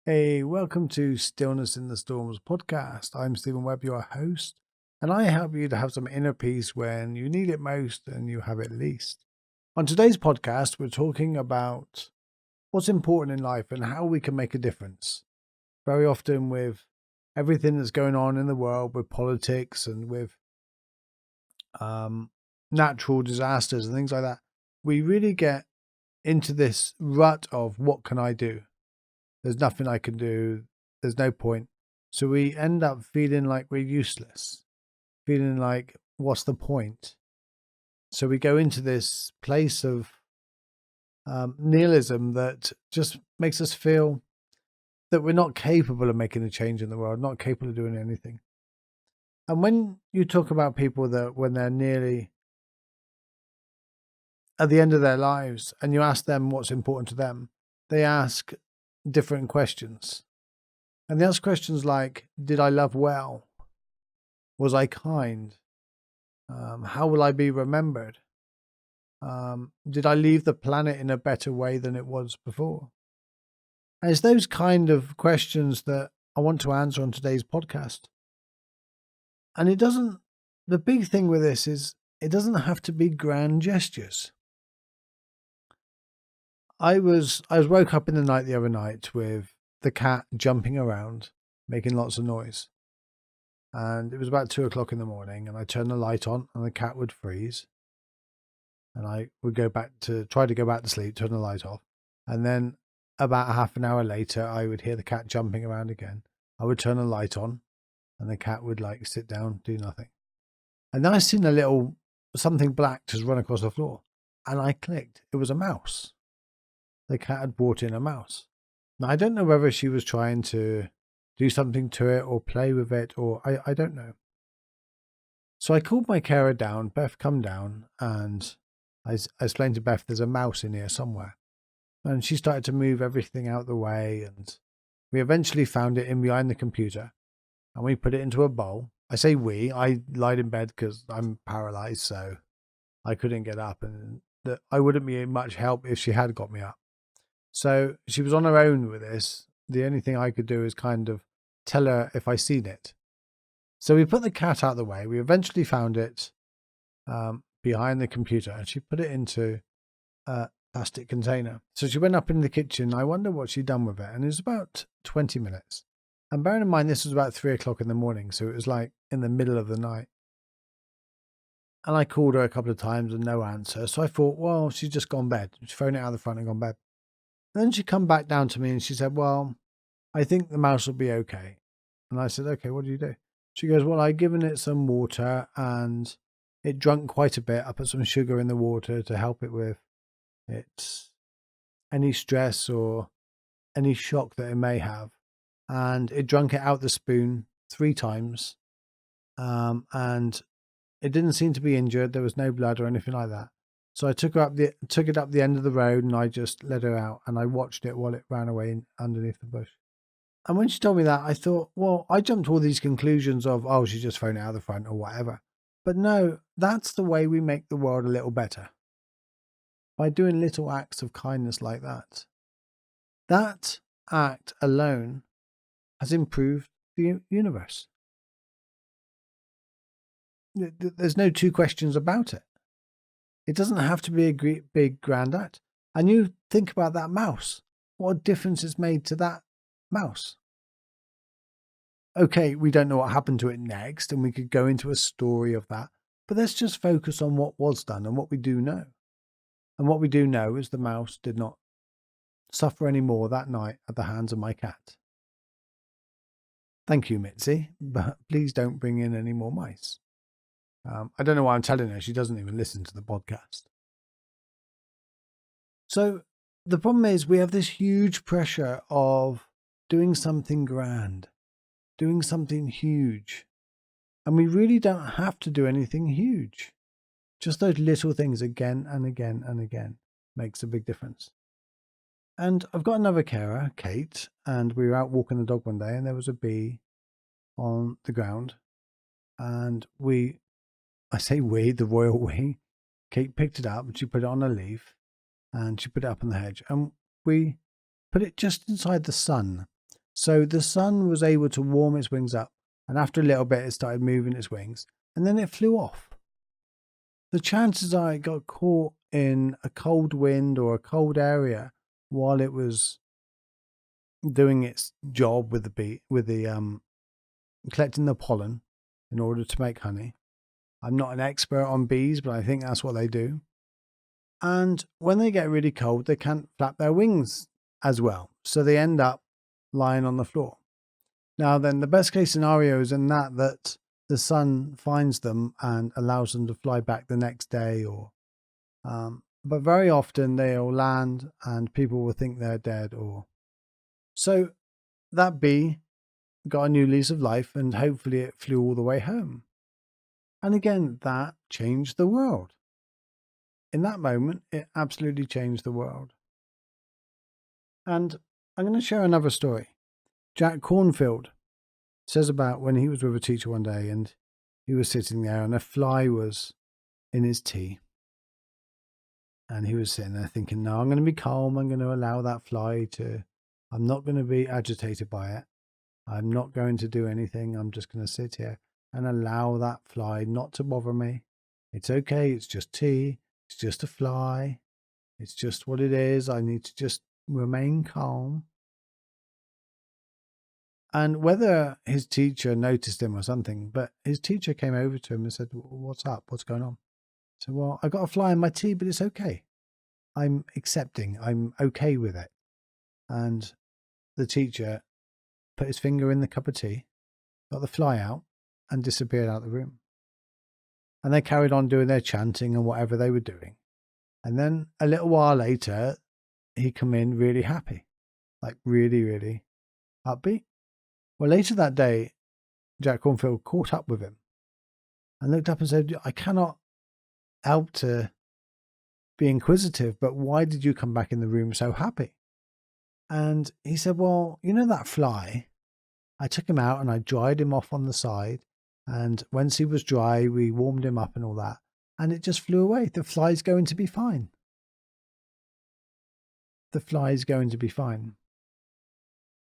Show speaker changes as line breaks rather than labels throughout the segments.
Hey, welcome to Stillness in the Storms podcast. I'm Steven Webb, your host, and I help you to have some inner peace when you need it most and you have it least. On today's podcast, we're talking about what's important in life and how we can make a difference. Very often, with everything that's going on in the world, with politics and with natural disasters and things like that, we really get into this rut of what can I do? There's nothing I can do. There's no point. So we end up feeling like we're useless, feeling like, what's the point? So we go into this place of nihilism that just makes us feel that we're not capable of making a change in the world, not capable of doing anything. And when you talk about people that when they're nearly at the end of their lives and you ask them what's important to them, they ask different questions. And they ask questions like, did I love well? Was I kind? How will I be remembered? Did I leave the planet in a better way than it was before? And it's those kind of questions that I want to answer on today's podcast. And the big thing with this is it doesn't have to be grand gestures. I was woke up in the night the other night with the cat jumping around, making lots of noise. And it was about 2 o'clock in the morning, and I turned the light on, and the cat would freeze. And I would try to go back to sleep, turn the light off. And then about half an hour later, I would hear the cat jumping around again. I would turn the light on, and the cat would sit down, do nothing. And then I seen something black just run across the floor. And I clicked. It was a mouse. The cat had brought in a mouse. Now, I don't know whether she was trying to do something to it or play with it, or I don't know. So I called my carer down. Beth, come down, and I explained to Beth there's a mouse in here somewhere. And she started to move everything out the way, and we eventually found it in behind the computer, and we put it into a bowl. I say we, I lied in bed because I'm paralyzed, so I couldn't get up, and I wouldn't be much help if she had got me up. So she was on her own with this. The only thing I could do is kind of tell her if I seen it. So we put the cat out of the way. We eventually found it behind the computer, and she put it into a plastic container. So she went up in the kitchen. I wonder what she'd done with it. And it was about 20 minutes. And bearing in mind, this was about 3 o'clock in the morning. So it was like in the middle of the night. And I called her a couple of times and no answer. So I thought, well, she's just gone bed. She's thrown it out the front and gone bed. And then she come back down to me and she said, well, I think the mouse will be okay. And I said, okay, what do you do? She goes, well, I've given it some water and it drunk quite a bit. I put some sugar in the water to help it with its any stress or any shock that it may have. And it drunk it out the spoon 3 times. And it didn't seem to be injured. There was no blood or anything like that. So I took it up the end of the road and I just let her out and I watched it while it ran away underneath the bush. And when she told me that, I thought, well, I jumped to all these conclusions of, oh, she's just thrown it out the front or whatever. But no, that's the way we make the world a little better. By doing little acts of kindness like that. That act alone has improved the universe. There's no two questions about it. It doesn't have to be a big grand act. And you think about that mouse. What a difference it's made to that mouse. Okay, we don't know what happened to it next, and we could go into a story of that. But let's just focus on what was done and what we do know. And what we do know is the mouse did not suffer any more that night at the hands of my cat. Thank you, Mitzi, but please don't bring in any more mice. I don't know why I'm telling her. She doesn't even listen to the podcast. So the problem is we have this huge pressure of doing something grand, doing something huge. And we really don't have to do anything huge. Just those little things again and again and again makes a big difference. And I've got another carer, Kate, and we were out walking the dog one day and there was a bee on the ground. And the royal we, Kate picked it up and she put it on a leaf and she put it up on the hedge. And we put it just inside the sun So the sun was able to warm its wings up, and after a little bit, it started moving its wings, and then it flew off. The chances are it got caught in a cold wind or a cold area while it was doing its job with the bee, with the collecting the pollen in order to make honey. I'm not an expert on bees, but I think that's what they do. And when they get really cold, they can't flap their wings as well. So they end up lying on the floor. Now, then, the best case scenario is in that the sun finds them and allows them to fly back the next day. But very often they'll land and people will think they're dead. So that bee got a new lease of life and hopefully it flew all the way home. And again, that changed the world. In that moment, it absolutely changed the world. And I'm going to share another story. Jack Cornfield says about when he was with a teacher one day and he was sitting there and a fly was in his tea. And he was sitting there thinking, no, I'm going to be calm. I'm going to allow that fly I'm not going to be agitated by it. I'm not going to do anything. I'm just going to sit here and allow that fly not to bother me. It's okay. It's just tea. It's just a fly. It's just what it is. I need to just remain calm. And whether his teacher noticed him or something, but his teacher came over to him and said, what's up? What's going on? So, well, I got a fly in my tea, but it's okay. I'm accepting. I'm okay with it. And the teacher put his finger in the cup of tea, got the fly out, and disappeared out of the room. And they carried on doing their chanting and whatever they were doing. And then a little while later, he come in really happy, like really, really upbeat. Well, later that day, Jack Cornfield caught up with him and looked up and said, I cannot help to be inquisitive, but why did you come back in the room so happy? And he said, well, you know that fly? I took him out and I dried him off on the side. And once he was dry, we warmed him up and all that. And it just flew away. The fly's going to be fine. The fly's going to be fine.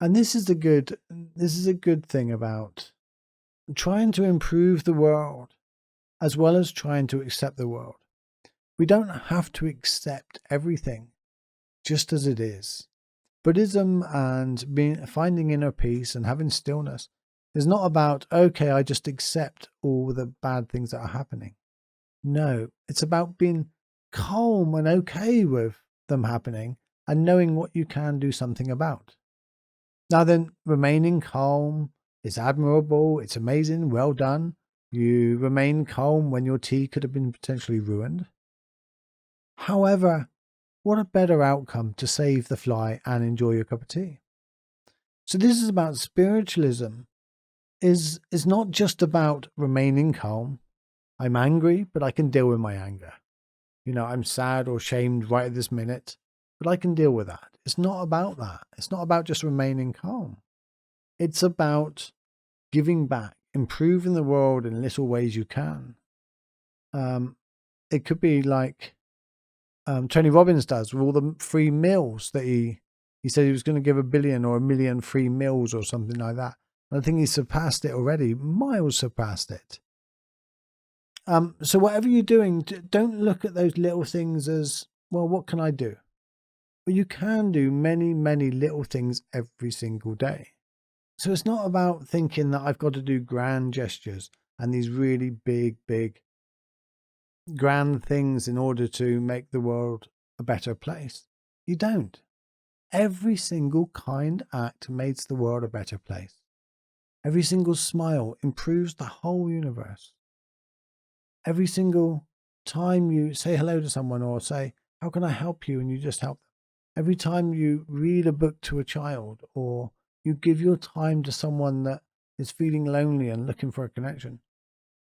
And this is a good thing about trying to improve the world as well as trying to accept the world. We don't have to accept everything just as it is. Buddhism and finding inner peace and having stillness is not about, okay, I just accept all the bad things that are happening. No, it's about being calm and okay with them happening and knowing what you can do something about. Now then, remaining calm is admirable. It's amazing. Well done. You remain calm when your tea could have been potentially ruined. However, what a better outcome to save the fly and enjoy your cup of tea. So this is about spiritualism. Is not just about remaining calm. I'm angry, but I can deal with my anger. I'm sad or shamed right at this minute, but I can deal with that. It's not about that. It's not about just remaining calm. It's about giving back, improving the world in little ways you can. It could be like Tony Robbins does with all the free meals that he said he was going to give 1 billion or 1 million free meals or something like that. And I think he's surpassed it already, miles surpassed it. So whatever you're doing, don't look at those little things as, well, what can I do? But you can do many, many little things every single day. So it's not about thinking that I've got to do grand gestures and these really big, grand things in order to make the world a better place. You don't. Every single kind act makes the world a better place. Every single smile improves the whole universe. Every single time you say hello to someone or say, how can I help you? And you just help them. Every time you read a book to a child or you give your time to someone that is feeling lonely and looking for a connection,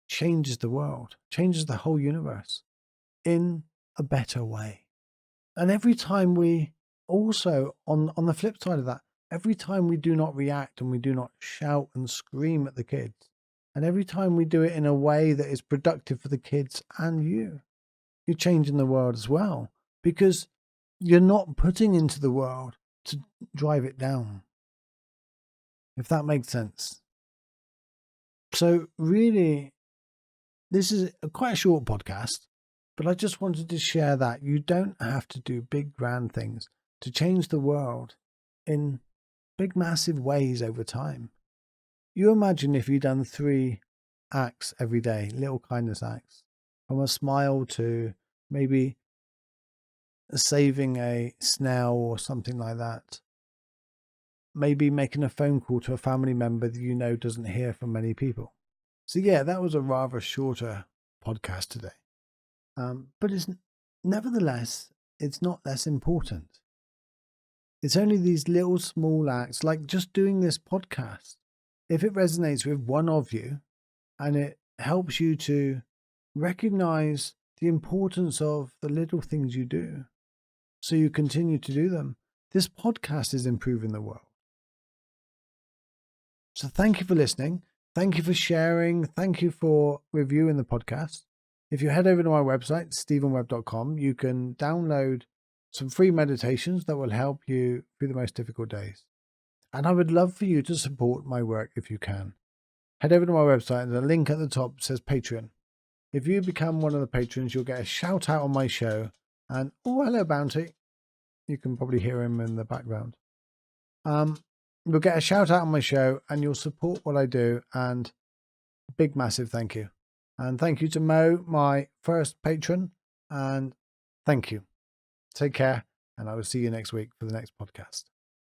changes the world, changes the whole universe in a better way. And every time we also, on the flip side of that, every time we do not react and we do not shout and scream at the kids, and every time we do it in a way that is productive for the kids and you're changing the world as well, because you're not putting into the world to drive it down. if that makes sense. So really, this is quite a short podcast, but I just wanted to share that you don't have to do big, grand things to change the world in big, massive ways over time. You imagine if you'd done 3 acts every day, little kindness acts, from a smile to maybe saving a snail or something like that. Maybe making a phone call to a family member that you know doesn't hear from many people. So yeah, that was a rather shorter podcast today. But nevertheless, it's not less important. It's only these little small acts, like just doing this podcast. If it resonates with one of you and it helps you to recognize the importance of the little things you do, so you continue to do them, this podcast is improving the world. So thank you for listening. Thank you for sharing. Thank you for reviewing the podcast. If you head over to my website, stevenwebb.com, you can download some free meditations that will help you through the most difficult days. And I would love for you to support my work if you can. Head over to my website and the link at the top says Patreon. If you become one of the patrons, you'll get a shout out on my show. And oh, hello, Bounty. You can probably hear him in the background. You'll get a shout out on my show and you'll support what I do. And a big, massive thank you. And thank you to Mo, my first patron. And thank you. Take care. And I will see you next week for the next podcast.